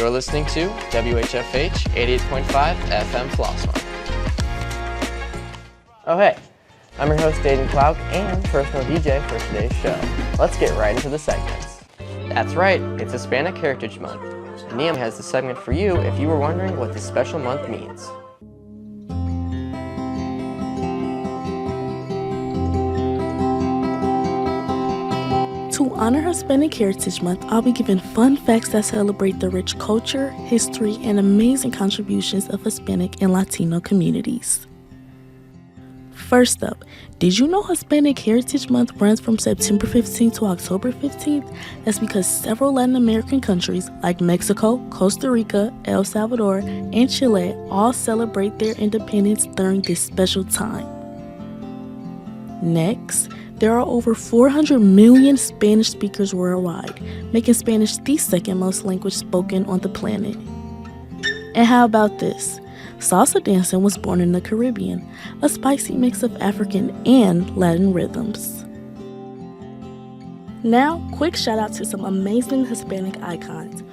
You're listening to WHFH 88.5 FM Flossmoor. Oh hey, I'm your host Aiden Clark and personal DJ for today's show. Let's get right into the segments. That's right, it's Hispanic Heritage Month. Neam has the segment for you if you were wondering what this special month means. To honor Hispanic Heritage Month, I'll be giving fun facts that celebrate the rich culture, history, and amazing contributions of Hispanic and Latino communities. First up, did you know Hispanic Heritage Month runs from September 15th to October 15th? That's because several Latin American countries like Mexico, Costa Rica, El Salvador, and Chile all celebrate their independence during this special time. Next, there are over 400 million Spanish speakers worldwide, making Spanish the second most language spoken on the planet. And how about this? Salsa dancing was born in the Caribbean, a spicy mix of African and Latin rhythms. Now, quick shout out to some amazing Hispanic icons.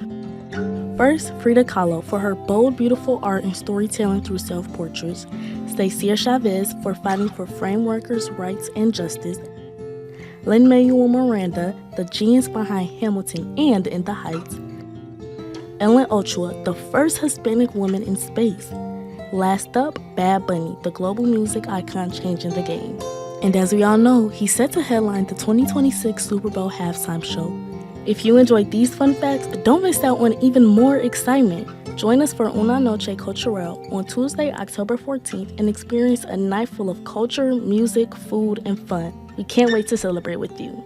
First, Frida Kahlo for her bold, beautiful art and storytelling through self-portraits, Stacia Chavez for fighting for frame workers' rights and justice, Lin-Manuel Miranda, the genius behind Hamilton and In the Heights, Ellen Ochoa, the first Hispanic woman in space. Last up, Bad Bunny, the global music icon changing the game. And as we all know, he's set to headline the 2026 Super Bowl halftime show. If you enjoyed these fun facts, don't miss out on even more excitement. Join us for Una Noche Cultural on Tuesday, October 14th and experience a night full of culture, music, food, and fun. We can't wait to celebrate with you.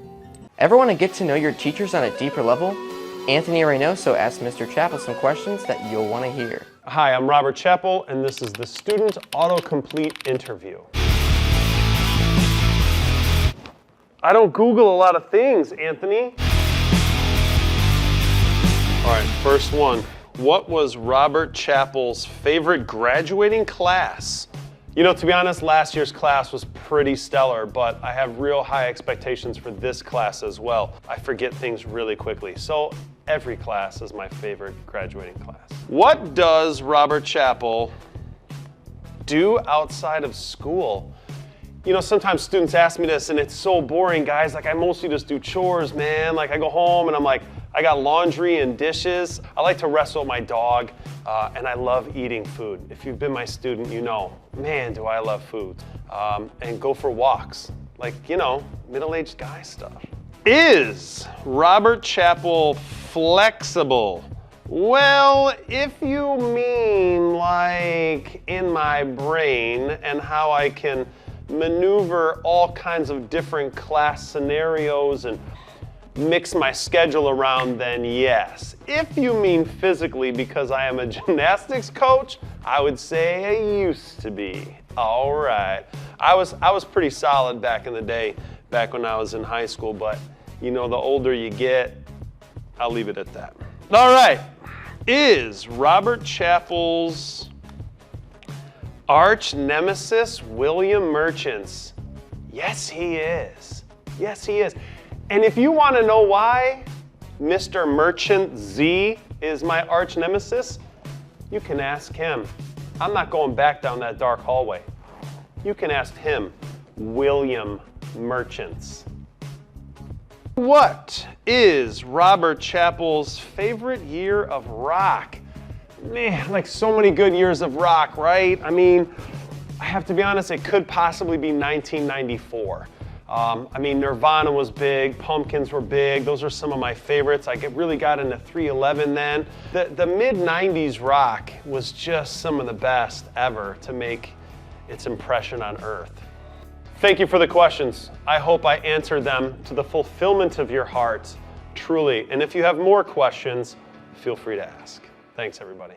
Ever want to get to know your teachers on a deeper level? Anthony Reynoso asked Mr. Chappell some questions that you'll want to hear. Hi, I'm Robert Chappell, and this is the Student Autocomplete Interview. I don't Google a lot of things, Anthony. All right, first one. What was Robert Chappell's favorite graduating class? You know, to be honest, last year's class was pretty stellar, but I have real high expectations for this class as well. I forget things really quickly, so every class is my favorite graduating class. What does Robert Chappell do outside of school? You know, sometimes students ask me this and it's so boring, guys. Like, I mostly just do chores, man. Like, I go home and I'm like, I got laundry and dishes. I like to wrestle with my dog, and I love eating food. If you've been my student, you know, man, do I love food. And go for walks, like, you know, middle-aged guy stuff. Is Robert Chappell flexible? Well, if you mean like in my brain and how I can maneuver all kinds of different class scenarios and mix my schedule around, then yes. If you mean physically, because I am a gymnastics coach, I would say I used to be. All right. I was pretty solid back in the day, back when I was in high school, but you know, the older you get, I'll leave it at that. All right. Is Robert Chappell's arch nemesis William Merchants? Yes, he is. Yes, he is. And if you want to know why Mr. Merchant Z is my arch nemesis, you can ask him. I'm not going back down that dark hallway. You can ask him, William Merchants. What is Robert Chappell's favorite year of rock? Man, like so many good years of rock, right? I mean, I have to be honest, it could possibly be 1994. I mean, Nirvana was big, Pumpkins were big. Those are some of my favorites. I really got into 311 then. The mid-90s rock was just some of the best ever to make its impression on Earth. Thank you for the questions. I hope I answered them to the fulfillment of your heart, truly. And if you have more questions, feel free to ask. Thanks, everybody.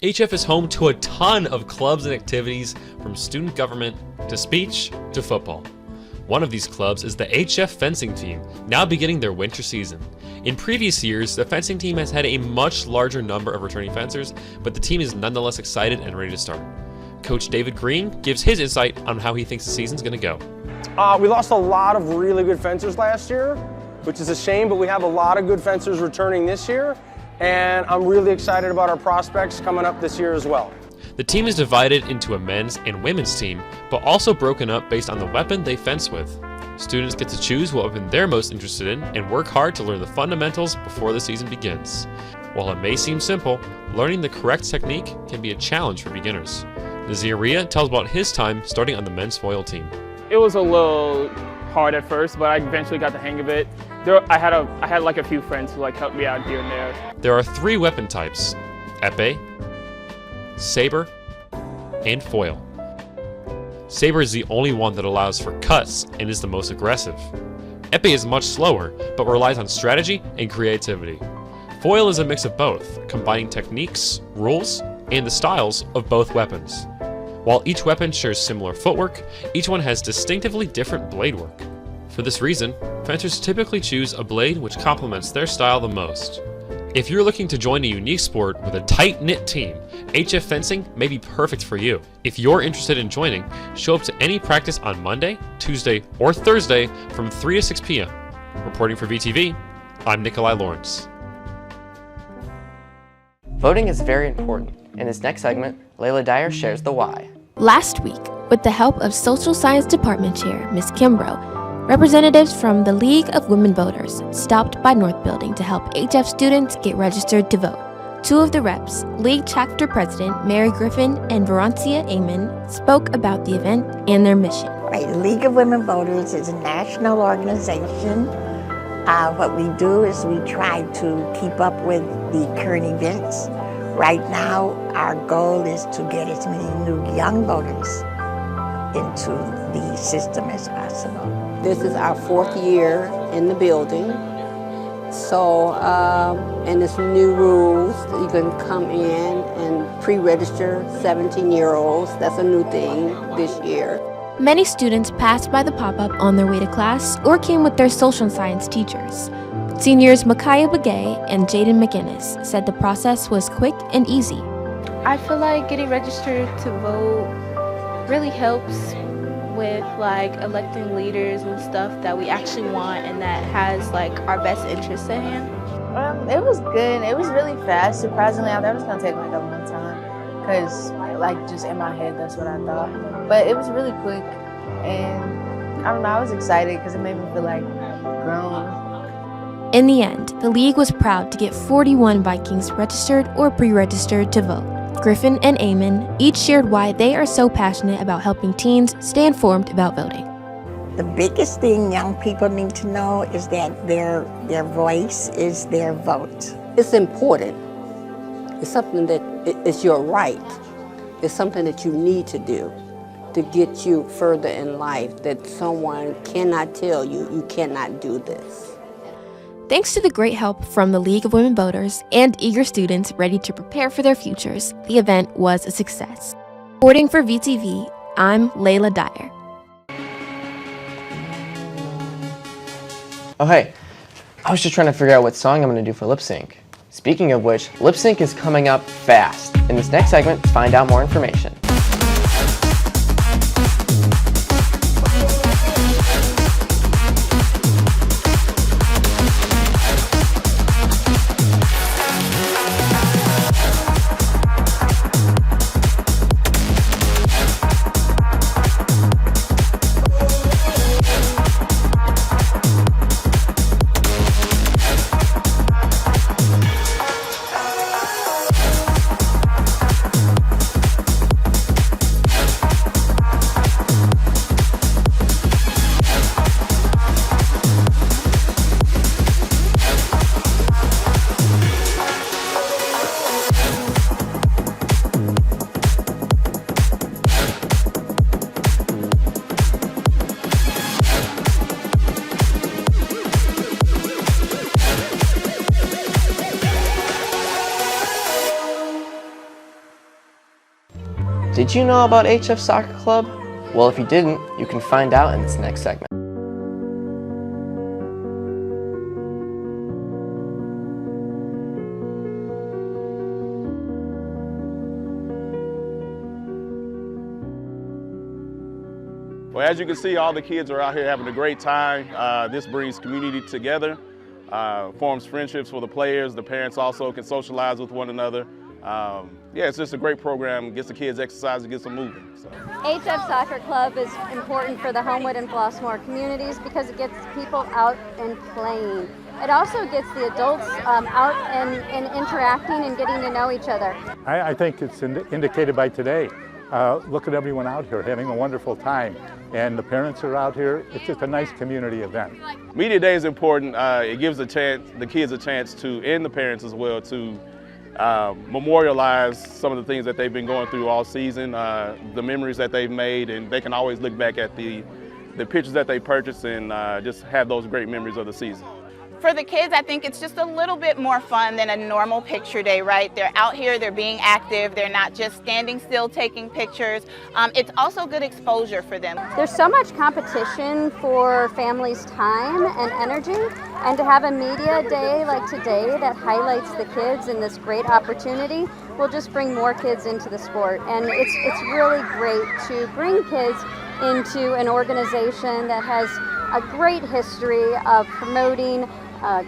HF is home to a ton of clubs and activities, from student government to speech to football. One of these clubs is the HF fencing team, now beginning their winter season. In previous years, the fencing team has had a much larger number of returning fencers, but the team is nonetheless excited and ready to start. Coach David Green gives his insight on how he thinks the season's going to go. We lost a lot of really good fencers last year, which is a shame, but we have a lot of good fencers returning this year. and I'm really excited about our prospects coming up this year as well. The team is divided into a men's and women's team, but also broken up based on the weapon they fence with. Students get to choose what weapon they're most interested in and work hard to learn the fundamentals before the season begins. While it may seem simple, learning the correct technique can be a challenge for beginners. Nazir Rhea tells about his time starting on the men's foil team. It was a little hard at first, but I eventually got the hang of it. I had like a few friends who helped me out here and there. There are 3 weapon types: epee, saber, and foil. Saber is the only one that allows for cuts and is the most aggressive. Epee is much slower, but relies on strategy and creativity. Foil is a mix of both, combining techniques, rules, and the styles of both weapons. While each weapon shares similar footwork, each one has distinctively different blade work. For this reason, fencers typically choose a blade which complements their style the most. If you're looking to join a unique sport with a tight-knit team, HF Fencing may be perfect for you. If you're interested in joining, show up to any practice on Monday, Tuesday, or Thursday from 3 to 6 p.m. Reporting for VTV, I'm Nikolai Lawrence. Voting is very important. In this next segment, Layla Dyer shares the why. Last week, with the help of Social Science Department Chair Ms. Kimbrough, representatives from the League of Women Voters stopped by North Building to help HF students get registered to vote. 2 of the reps, League Chapter President Mary Griffin and Verancia Amon, spoke about the event and their mission. Right, the League of Women Voters is a national organization. What we do is we try to keep up with the current events. Right now, our goal is to get as many new young voters into the system as possible. This is our 4th year in the building. So, and it's new rules. You can come in and pre-register 17-year-olds. That's a new thing this year. Many students passed by the pop-up on their way to class or came with their social science teachers. Seniors Micaiah Begay and Jaden McGinnis said the process was quick and easy. I feel like getting registered to vote really helps with electing leaders and stuff that we actually want and that has our best interests at hand. It was good. It was really fast. Surprisingly, I thought it was gonna take a long time because just in my head, that's what I thought. But it was really quick, and I don't know. I was excited because it made me feel grown. In the end, the league was proud to get 41 Vikings registered or pre-registered to vote. Griffin and Amon each shared why they are so passionate about helping teens stay informed about voting. The biggest thing young people need to know is that their voice is their vote. It's important. It's something that it's your right. It's something that you need to do to get you further in life, that someone cannot tell you, you cannot do this. Thanks to the great help from the League of Women Voters and eager students ready to prepare for their futures, the event was a success. Reporting for VTV, I'm Layla Dyer. Oh hey, I was just trying to figure out what song I'm going to do for lip sync. Speaking of which, lip sync is coming up fast. In this next segment, find out more information. Did you know about HF Soccer Club? Well, if you didn't, you can find out in this next segment. Well, as you can see, all the kids are out here having a great time. This brings community together. forms friendships for the players. The parents also can socialize with one another. Yeah, it's just a great program. Gets the kids exercise and gets them moving. So. HF Soccer Club is important for the Homewood and Flossmoor communities because it gets people out and playing. It also gets the adults out and interacting and getting to know each other. I think it's indicated by today. Look at everyone out here having a wonderful time. And the parents are out here. It's just a nice community event. Media Day is important. It gives the kids a chance to, and the parents as well, to memorialize some of the things that they've been going through all season, the memories that they've made, and they can always look back at the pictures that they purchased and just have those great memories of the season. For the kids, I think it's just a little bit more fun than a normal picture day, right? They're out here, they're being active, they're not just standing still taking pictures. It's also good exposure for them. There's so much competition for families' time and energy, and to have a media day like today that highlights the kids and this great opportunity will just bring more kids into the sport. And it's really great to bring kids into an organization that has a great history of promoting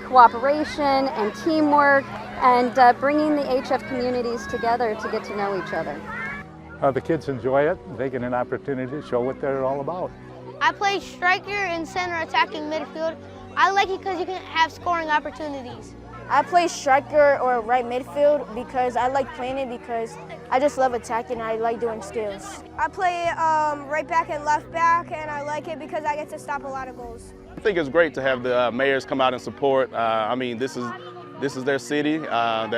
cooperation and teamwork and bringing the HF communities together to get to know each other. The kids enjoy it. They get an opportunity to show what they're all about. I play striker and center attacking midfield. I like it because you can have scoring opportunities. I play striker or right midfield because I like playing it because I just love attacking and I like doing skills. I play right back and left back, and I like it because I get to stop a lot of goals. I think it's great to have the mayors come out and support. I mean, this is their city and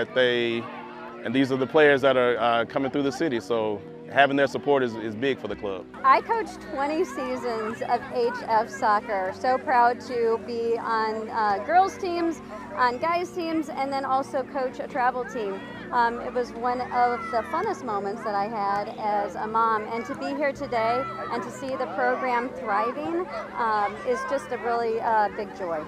these are the players that are coming through the city. So having their support is big for the club. I coached 20 seasons of HF soccer. So proud to be on girls teams, on guys teams, and then also coach a travel team. It was one of the funnest moments that I had as a mom, and to be here today and to see the program thriving is just a really big joy.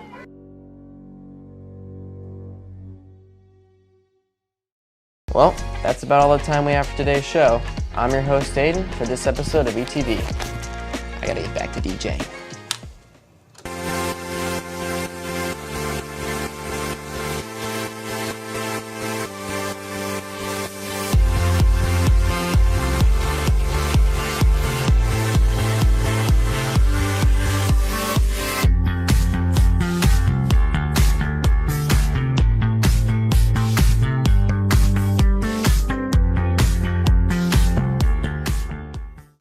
Well, that's about all the time we have for today's show. I'm your host, Aiden, for this episode of VTV. I gotta get back to DJing.